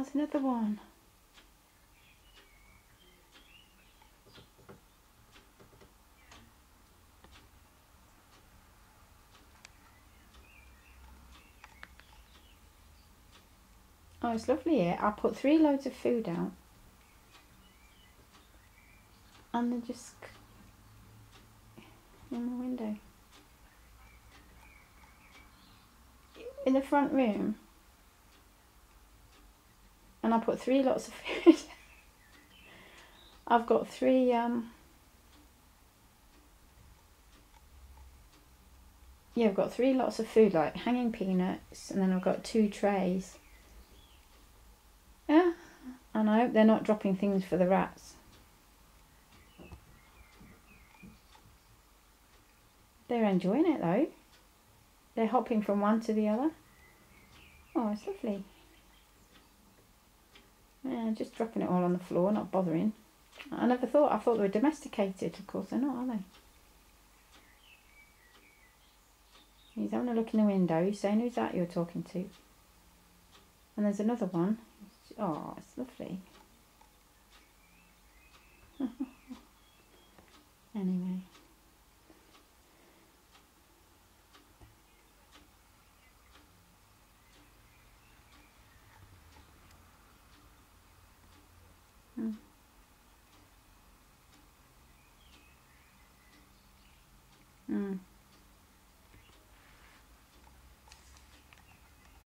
Oh, there's another one. Oh, it's lovely here. I put 3 loads of food out. And they're just in the window. In the front room. And I put 3 lots of food. I've got 3 yeah, I've got 3 lots of food, like hanging peanuts, and then I've got 2 trays. Yeah, and I hope they're not dropping things for the rats. They're enjoying it though. They're hopping from one to the other. Oh, it's lovely. Yeah, just dropping it all on the floor, not bothering. I thought they were domesticated. Of course they're not, are they? He's having a look in the window. He's saying, who's that you're talking to? And there's another one. Oh, it's lovely.